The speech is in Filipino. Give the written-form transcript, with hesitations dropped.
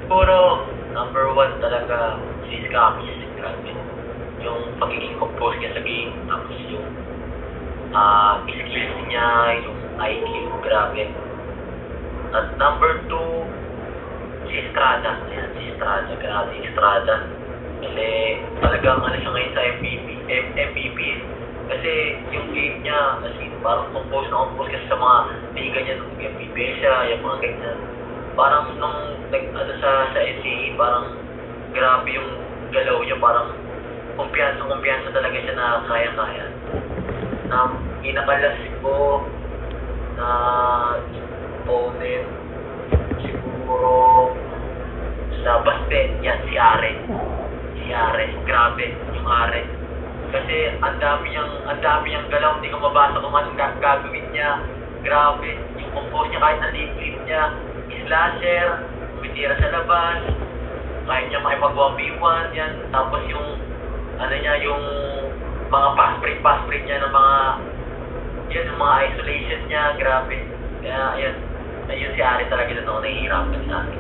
Siguro, number one talaga, si Scamis. Grabe. Yung pagiging compose niya sa game, tapos yung skills niya, yung IQ, grabe. At number two, si Estrada. Ayan, si Estrada. Grabe, Estrada. Kasi talagang ano siya ngayon sa MVP. Kasi yung game niya, kasi parang compose na compose kasi sa mga liga niya nung MVP siya, yung mga ganyan. Parang nung sa NCAA, parang grabe yung galaw niya, parang kumpiyansa talaga siya na kaya-kaya. Na pinakalas ko na opponent, siguro sa basket, yan, si Are. Si Are, grabe, yung Are. Kasi ang dami niyang galaw, hindi ko mabasa kung anong gagawin niya. Grabe, yung compose niya kahit na lip niya, slasher, tumitira sa labas, kaya niya makipag-1v1 yan. Tapos yung, ano niya, yung mga pass break niya ng mga, yun, yung mga isolation niya, grabe. Kaya, ayun si Ari talaga na nahihirapan sa akin.